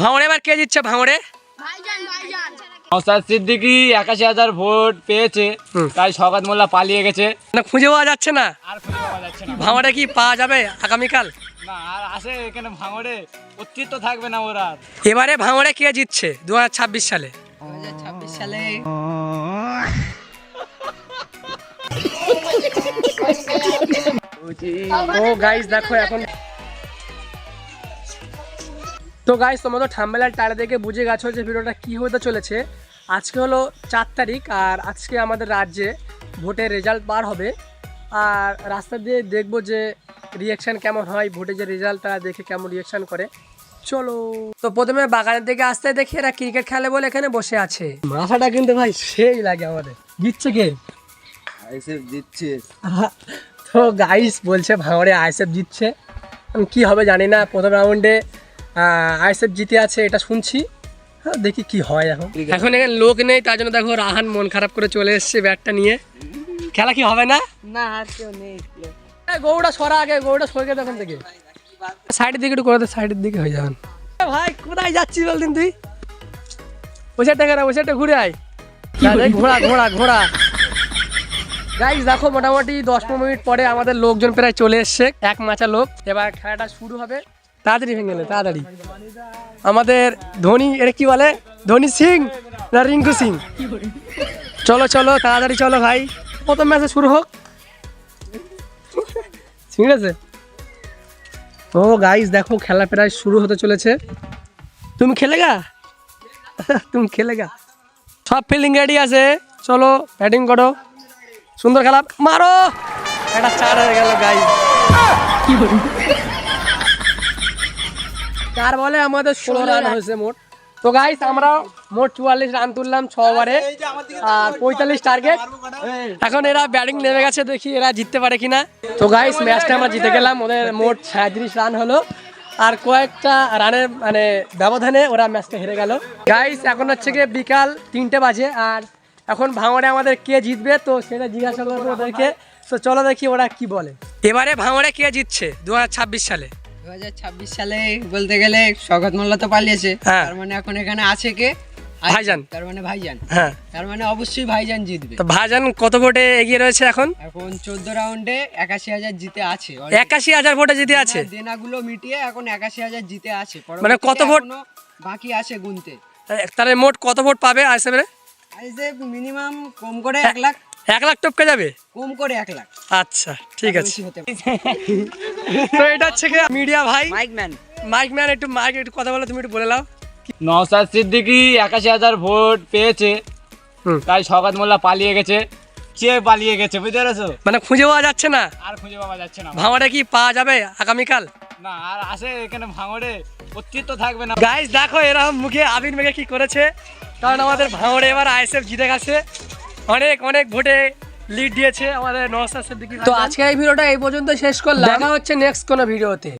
ভাঙড়ে এবার কে জিতছে? ভাঙড়ে নওশাদ সিদ্দিকী ৮১,০০০ ভোট পেয়েছে, তাই শওকত মোল্লা পালিয়ে গেছে। না, খুঁজে পাওয়া যাচ্ছে না। আর খুঁজে পাওয়া যাচ্ছে না। ভাঙড়ে কি পাওয়া যাবে আগামীকাল? না, আর আসে এখানে ভাঙড়ে অস্তিত্ব থাকবে না ওরা। এবারে ভাঙড়ে কে জিতছে 2026 সালে? 2026 সালে ও গাইস দেখো এখন তো গাইস তোমরা তো থাম্বনেল টাইটেল দেখে বুঝে গেছো যে ভিডিওটা কি হতে চলেছে। আজকে হলো 4 তারিখ আর আজকে আমাদের রাজ্যে ভোটের রেজাল্ট বার হবে। আর রাস্তা দিয়ে দেখবো যে রিয়াকশান কেমন হয়, ভোটের যে রেজাল্ট তারা দেখে কেমন রিয়াকশান করে। চলো। তো প্রথমে বাগানের দিকে আসতে দেখি এরা ক্রিকেট খেলে বলে এখানে বসে আছে। মাথাটা কিন্তু ভাই সেই লাগে আমাদের। জিতছে কে? আইএসএফ জিতছে। তো গাইস বলছে ভাঙড়ে আইএসএফ জিতছে। আমি কি হবে জানি না। প্রথম রাউন্ডে আইএসএফ জিতে আছে এটা শুনছি। হ্যাঁ, দেখি কি হয়। এখন এখানে লোক নেই, তার জন্য দেখো রাহান মন খারাপ করে চলে এসছে ব্যাটটা নিয়ে। খেলা কি হবে না? না, আর কেউ নেই। গৌড়া সরা আগে, গৌড়া সরে গেছে এখন থেকে। সাইডের দিকে একটু করে দে, সাইডের দিকে হয়ে যাবেন। ভাই কোথায় যাচ্ছিস বলদিন তুই? ওই সাইডটা কেন, ওই সাইডটা ঘুরে আয়। ঘোড়া ঘোড়া ঘোড়া। গাইস দেখো মোটামুটি 10-15 মিনিট পরে আমাদের লোকজন প্রায় চলে এসছে, এক মাচা লোক। এবার খেলাটা শুরু হবে। তাড়াতাড়ি ভেঙে গেলে তাড়াতাড়ি। আমাদের ধোনি, এটা কি বলে, ধোনি সিং না রিঙ্কু সিং? চলো চলো তাড়াতাড়ি চলো ভাই, প্রথম ম্যাচে শুরু হোক। ঠিক আছে। ও গাইস দেখো খেলা প্রায় শুরু হতে চলেছে। তুমি খেলেগা? তুমি খেলেগা? সব ফিল্ডিং রেডি আছে, চলো ব্যাটিং করো। সুন্দর খেলা, মারো। এটা 4 হয়ে গেল গাইস। চার বলে আমাদের 16 রান হয়েছে মোট। তো গাইস আমরা মোট 44 রান তুললাম 6 ওভারে আর 45 টার্গেট। এখন এরা ব্যাটিং নেমে গেছে, দেখি এরা জিততে পারে কিনা। তো গাইস ম্যাচটা আমরা জিতে গেলাম, ওদের মোট 37 রান হলো আর কয়েকটা রানের মানে ব্যবধানে ওরা ম্যাচটা হেরে গেল। গাইস এখন হচ্ছে গিয়ে বিকাল 3টে বাজে আর এখন ভাঙড়ে আমাদের কে জিতবে তো সেটা জিজ্ঞাসা করবো ওদেরকে। তো চলো দেখি ওরা কি বলে। এবারে ভাঙড়ে কে জিতছে 2026 সালে? 2026 সালে বলতে গেলে শওকত মোল্লা তো পালিয়েছে, হ্যাঁ। তার মানে এখন এখানে আছে কে? ভাইজান। তার মানে ভাইজান। হ্যাঁ, তার মানে অবশ্যই ভাইজান জিতবে। তো ভাইজান কত ভোটে এগিয়ে রয়েছে এখন? এখন 14 রাউন্ডে 81,000 জিতে আছে। 81,000 ভোটে জিতে আছে। দেনাগুলো মিটিয়ে এখন 81,000 জিতে আছে। মানে কত ভোট এখনো বাকি আছে গুনতে? তাহলে মোট কত ভোট পাবে আইএসএফ? আইএসএফ মিনিমাম কম করে 1 লাখ। 1 লাখ টপকে যাবে? কম করে 1 লাখ। আচ্ছা ঠিক আছে। বেশি হতে পারে। তো এটা হচ্ছে কি মিডিয়া ভাই, মাইকম্যান। মাইক একটু কথা বলো, তুমি একটু বলে নাও। নওশাদ সিদ্দিকী ৮১,০০০ ভোট পেয়েছে, তাই শওকত মোল্লা পালিয়ে গেছে। পালিয়ে গেছে, বুঝতে পেরেছো? মানে খুঁজে পাওয়া যাচ্ছে না। আর খুঁজে পাওয়া যাচ্ছে না। ভাঙড়ে কি পাওয়া যাবে আগামীকাল? না, আর আসে এখানে ভাঙড়ে অস্তিত্ব থাকবে না। গাইস দেখো এরা মুখে আবির মেঘে কি করেছে, কারণ আমাদের ভাঙড়ে এবার আইএসএফ জিতে গেছে, অনেক অনেক ভোটে লিড দিয়েছে আমাদের নওশাদ সিদ্দিকী। তো আজকে এই ভিডিওটা এই পর্যন্ত শেষ করলাম, দেখা হচ্ছে নেক্সট কোনো ভিডিওতে।